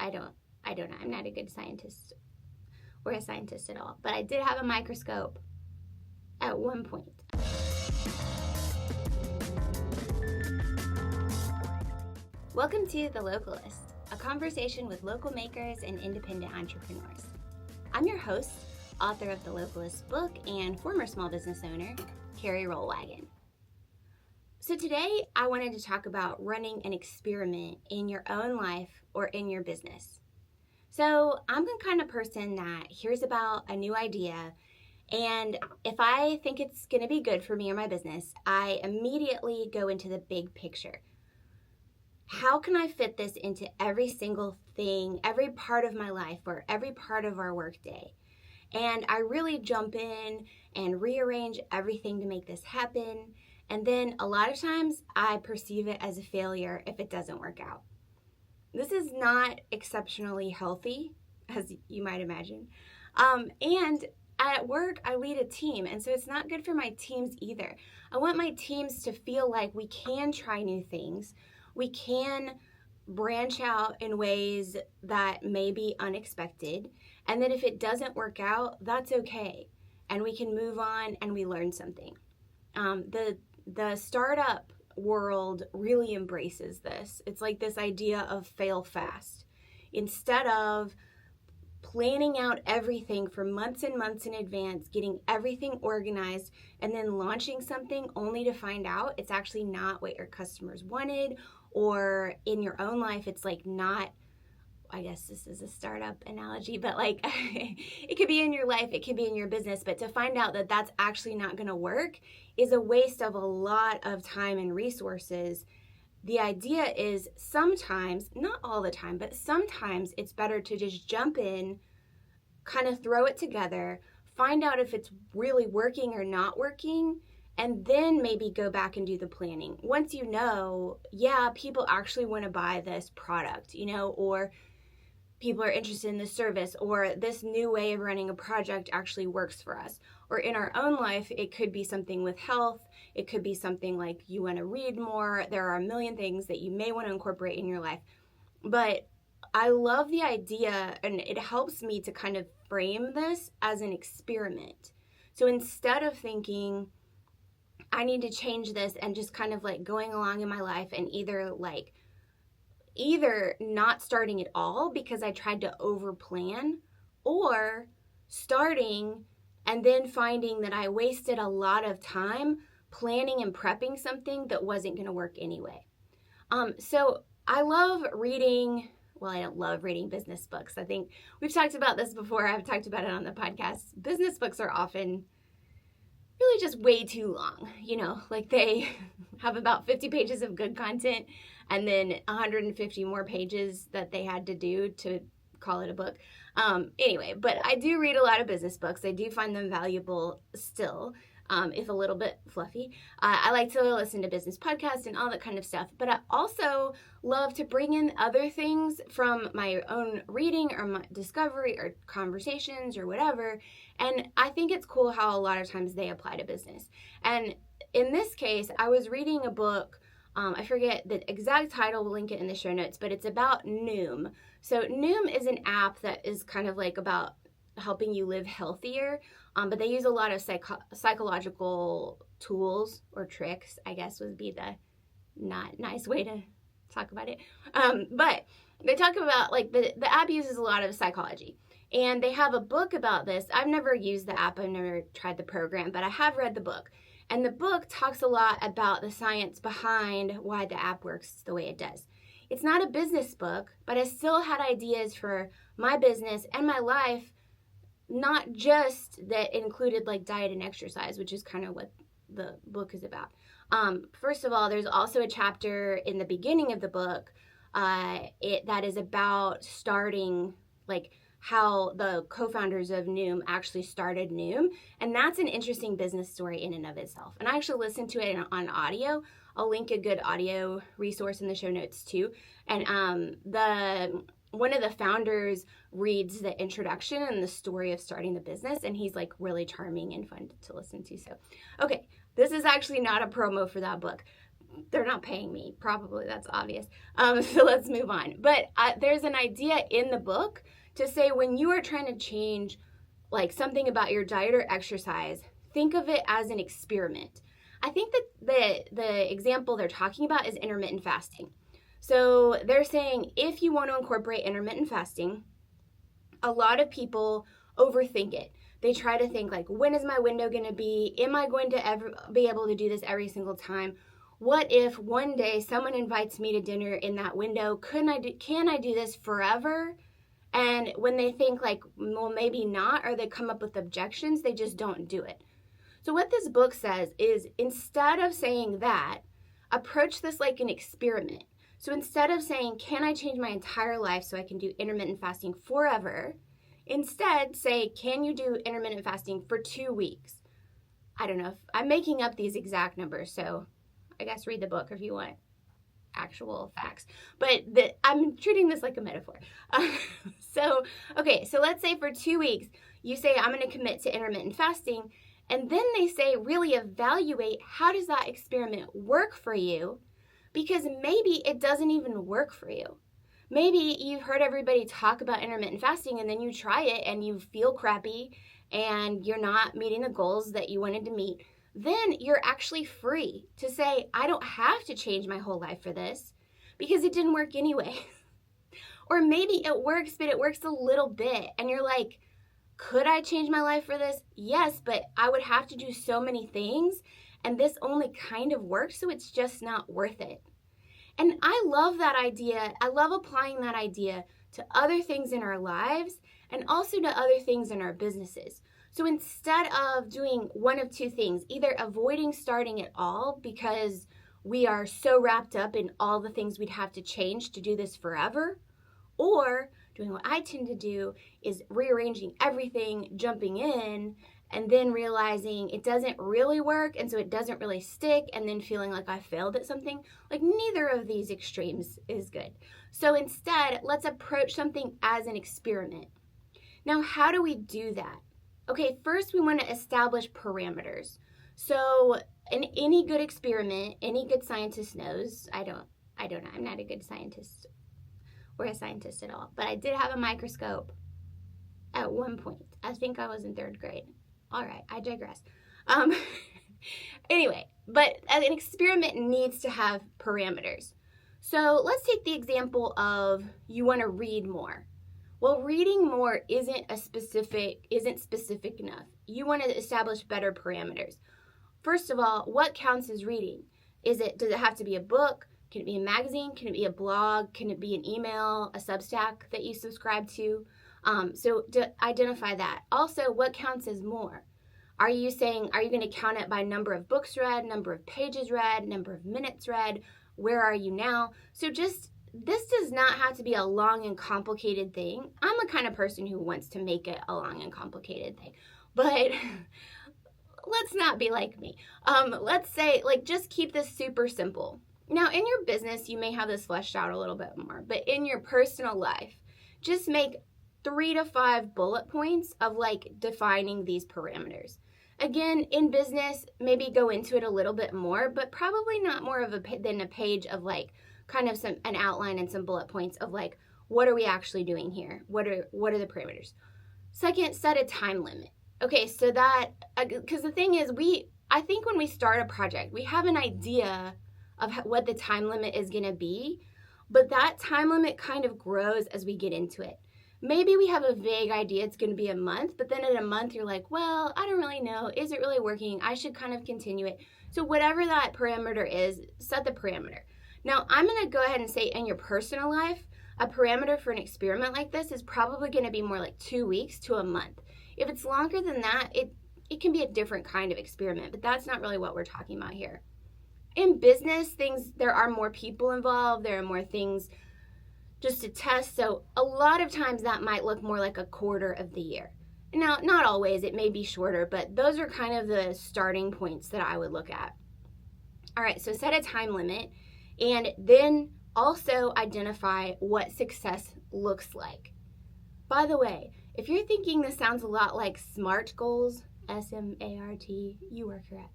I don't know. I'm not a good scientist or a scientist at all. But I did have a microscope at one point. Welcome to The Localist, a conversation with local makers and independent entrepreneurs. I'm your host, author of the Localist book and former small business owner, Carrie Rollwagen. So today I wanted to talk about running an experiment in your own life or in your business. So I'm the kind of person that hears about a new idea, and if I think it's going to be good for me or my business, I immediately go into the big picture. How can I fit this into every single thing, every part of my life or every part of our workday? And I really jump in and rearrange everything to make this happen. And then a lot of times I perceive it as a failure if it doesn't work out. This is not exceptionally healthy, as you might imagine. And at work, I lead a team, and so it's not good for my teams either. I want my teams to feel like we can try new things. We can branch out in ways that may be unexpected. And then if it doesn't work out, that's okay. And we can move on and we learn something. The startup world really embraces this. It's like this idea of fail fast. Instead of planning out everything for months and months in advance, getting everything organized, and then launching something only to find out it's actually not what your customers wanted, or in your own life, it's like not, I guess this is a startup analogy, but like it could be in your life, it could be in your business, but to find out that that's actually not going to work is a waste of a lot of time and resources. The idea is sometimes, not all the time, but sometimes it's better to just jump in, kind of throw it together, find out if it's really working or not working, and then maybe go back and do the planning. Once you know, yeah, people actually want to buy this product, or people are interested in this service, or this new way of running a project actually works for us. Or in our own life, it could be something with health. It could be something like you want to read more. There are a million things that you may want to incorporate in your life. But I love the idea, and it helps me to kind of frame this as an experiment. So instead of thinking, I need to change this, and just kind of like going along in my life and either not starting at all because I tried to over plan, or starting and then finding that I wasted a lot of time planning and prepping something that wasn't going to work anyway. So I love reading. Well, I don't love reading business books. I think we've talked about this before. I've talked about it on the podcast. Business books are often really just way too long. Like they have about 50 pages of good content and then 150 more pages that they had to do to call it a book. Anyway, but I do read a lot of business books. I do find them valuable still, if a little bit fluffy. I like to listen to business podcasts and all that kind of stuff, but I also love to bring in other things from my own reading or my discovery or conversations or whatever. And I think it's cool how a lot of times they apply to business. And in this case, I was reading a book. I forget the exact title, we'll link it in the show notes, but it's about Noom. So Noom is an app that is kind of like about helping you live healthier, but they use a lot of psychological tools or tricks, I guess would be the not nice way to talk about it. But they talk about like the app uses a lot of psychology. And they have a book about this. I've never used the app. I've never tried the program, but I have read the book. And the book talks a lot about the science behind why the app works the way it does. It's not a business book, but I still had ideas for my business and my life, not just that included like diet and exercise, which is kind of what the book is about. First of all, there's also a chapter in the beginning of the book that is about starting, like how the co-founders of Noom actually started Noom. And that's an interesting business story in and of itself. And I actually listened to it on audio. I'll link a good audio resource in the show notes too. And one of the founders reads the introduction and the story of starting the business, and he's like really charming and fun to listen to. So, okay, this is actually not a promo for that book. they're not paying me. Probably, that's obvious. So let's move on. But there's an idea in the book to say when you are trying to change like something about your diet or exercise, think of it as an experiment. I think that the example they're talking about is intermittent fasting. So they're saying if you want to incorporate intermittent fasting, a lot of people overthink it. They try to think like, when is my window going to be? Am I going to ever be able to do this every single time? What if one day someone invites me to dinner in that window? Can I do this forever? And when they think like, well, maybe not, or they come up with objections, they just don't do it. So what this book says is instead of saying that, approach this like an experiment. So instead of saying, can I change my entire life so I can do intermittent fasting forever? Instead, say, can you do intermittent fasting for 2 weeks? I don't know if I'm making up these exact numbers, so I guess read the book if you want actual facts. But I'm treating this like a metaphor. So let's say for 2 weeks, you say, I'm going to commit to intermittent fasting. And then they say, really evaluate how does that experiment work for you? Because maybe it doesn't even work for you. Maybe you've heard everybody talk about intermittent fasting and then you try it and you feel crappy and you're not meeting the goals that you wanted to meet. Then you're actually free to say, I don't have to change my whole life for this because it didn't work anyway. Or maybe it works, but it works a little bit. And you're like, could I change my life for this? Yes, but I would have to do so many things. And this only kind of works, so it's just not worth it. And I love that idea. I love applying that idea to other things in our lives and also to other things in our businesses. So instead of doing one of two things, either avoiding starting at all because we are so wrapped up in all the things we'd have to change to do this forever, or doing what I tend to do is rearranging everything, jumping in, and then realizing it doesn't really work, and so it doesn't really stick, and then feeling like I failed at something. Like, neither of these extremes is good. So instead, let's approach something as an experiment. Now, how do we do that? Okay, first we want to establish parameters. So in any good experiment, any good scientist knows, I don't know, I'm not a good scientist or a scientist at all, but I did have a microscope at one point. I think I was in 3rd grade. All right, I digress. Anyway, but an experiment needs to have parameters. So let's take the example of you want to read more. Well, reading more isn't specific enough. You want to establish better parameters. First of all, what counts as reading? Does it have to be a book? Can it be a magazine? Can it be a blog? Can it be an email, a Substack that you subscribe to? So to identify that. Also, what counts as more? Are you going to count it by number of books read, number of pages read, number of minutes read? Where are you now? So this does not have to be a long and complicated thing. I'm the kind of person who wants to make it a long and complicated thing. But let's not be like me. Let's say, just keep this super simple. Now, in your business, you may have this fleshed out a little bit more. But in your personal life, just make 3 to 5 bullet points of defining these parameters. Again, in business, maybe go into it a little bit more, but probably not more than a page of kind of an outline and some bullet points of what are we actually doing here? What are the parameters? Second, set a time limit. Okay, so that, because the thing is, I think when we start a project, we have an idea of what the time limit is going to be, but that time limit kind of grows as we get into it. Maybe we have a vague idea it's going to be a month, but then in a month you're like, well, I don't really know. Is it really working? I should kind of continue it. So whatever that parameter is, set the parameter. Now, I'm going to go ahead and say in your personal life, a parameter for an experiment like this is probably going to be more like 2 weeks to a month. If it's longer than that, it can be a different kind of experiment, but that's not really what we're talking about here. In business, there are more people involved. There are more things just to test. So a lot of times that might look more like a quarter of the year. Now, not always, it may be shorter, but those are kind of the starting points that I would look at. All right, so set a time limit and then also identify what success looks like. By the way, if you're thinking this sounds a lot like SMART goals, SMART, you are correct.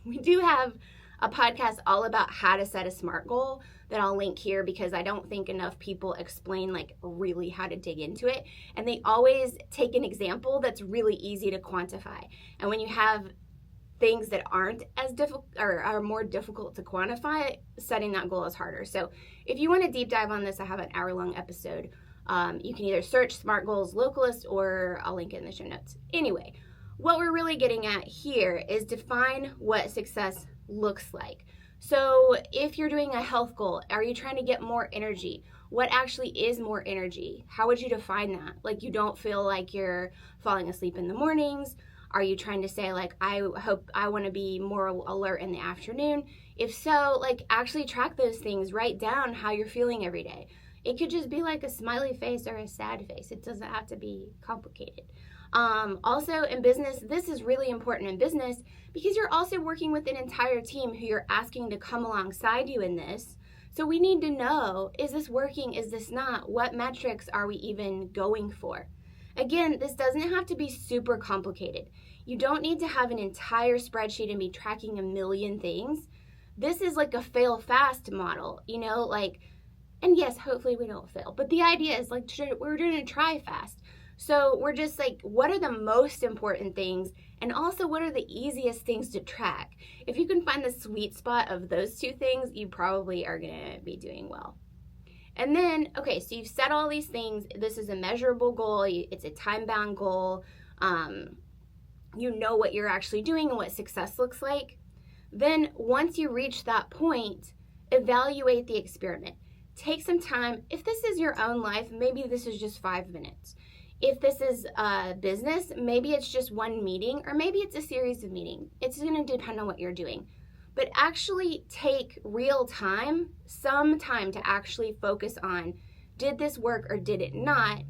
We do have a podcast all about how to set a SMART goal that I'll link here, because I don't think enough people explain like really how to dig into it. And they always take an example that's really easy to quantify. And when you have things that aren't as difficult or are more difficult to quantify, setting that goal is harder. So if you want to deep dive on this, I have an hour-long episode. You can either search SMART Goals Localist, or I'll link it in the show notes. Anyway, what we're really getting at here is define what success looks like. So if you're doing a health goal, are you trying to get more energy? What actually is more energy? How would you define that? Like, you don't feel like you're falling asleep in the mornings. Are you trying to say like, I want to be more alert in the afternoon? If so, like, actually track those things. Write down how you're feeling every day. It could just be like a smiley face or a sad face. It doesn't have to be complicated. Also in business, this is really important in business because you're also working with an entire team who you're asking to come alongside you in this. So we need to know, is this working? Is this not? What metrics are we even going for? Again, this doesn't have to be super complicated. You don't need to have an entire spreadsheet and be tracking a million things. This is like a fail fast model, like, and yes, hopefully we don't fail. But the idea is like, we're going to try fast. So we're just like, what are the most important things? And also, what are the easiest things to track? If you can find the sweet spot of those two things, you probably are going to be doing well. And then, okay, so you've set all these things. This is a measurable goal. It's a time-bound goal. You know what you're actually doing and what success looks like. Then once you reach that point, evaluate the experiment. Take some time. If this is your own life, maybe this is just 5 minutes. If this is a business, maybe it's just one meeting, or maybe it's a series of meetings. It's going to depend on what you're doing. But actually take real time, some time to actually focus on, did this work or did it not?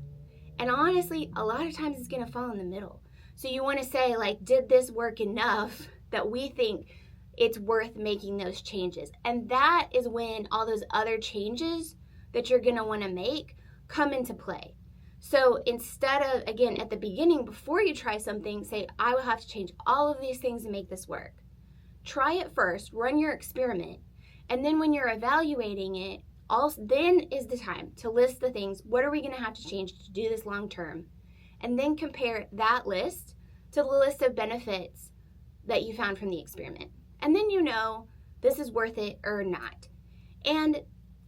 And honestly, a lot of times it's going to fall in the middle. So you want to say, like, did this work enough that we think it's worth making those changes? And that is when all those other changes that you're going to want to make come into play. So instead of, again, at the beginning, before you try something, say, I will have to change all of these things to make this work. Try it first, run your experiment, and then when you're evaluating it, then is the time to list the things. What are we going to have to change to do this long term? And then compare that list to the list of benefits that you found from the experiment. And then this is worth it or not. And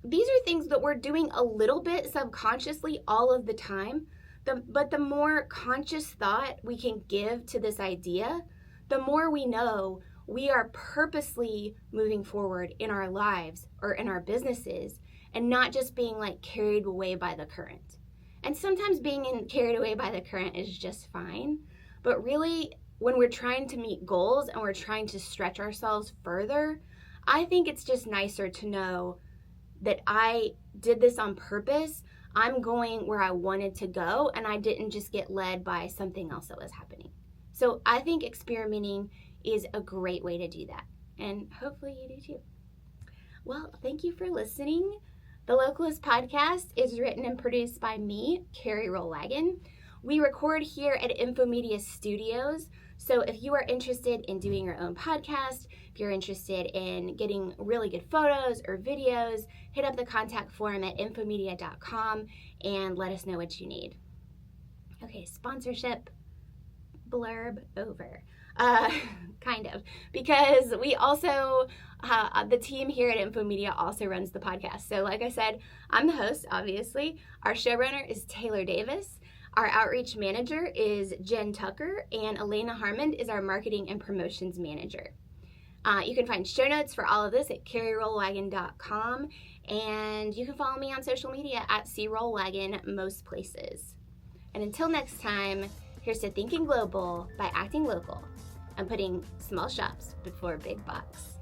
these are things that we're doing a little bit subconsciously all of the time. But the more conscious thought we can give to this idea, the more we know we are purposely moving forward in our lives or in our businesses, and not just being like carried away by the current. And sometimes being carried away by the current is just fine. But really, when we're trying to meet goals and we're trying to stretch ourselves further, I think it's just nicer to know that I did this on purpose. I'm going where I wanted to go, and I didn't just get led by something else that was happening. So I think experimenting is a great way to do that. And hopefully you do too. Well, thank you for listening. The Localist podcast is written and produced by me, Carrie Rollwagen. We record here at Infomedia Studios. So if you are interested in doing your own podcast, if you're interested in getting really good photos or videos, hit up the contact form at infomedia.com and let us know what you need. Okay, sponsorship blurb over. Kind of, because we also, the team here at Infomedia also runs the podcast. So like I said, I'm the host, obviously. Our showrunner is Taylor Davis. Our outreach manager is Jen Tucker, and Elena Harmond is our marketing and promotions manager. You can find show notes for all of this at carrierollwagen.com, and you can follow me on social media at CRollwagen most places. And until next time, here's to thinking global by acting local and putting small shops before big box.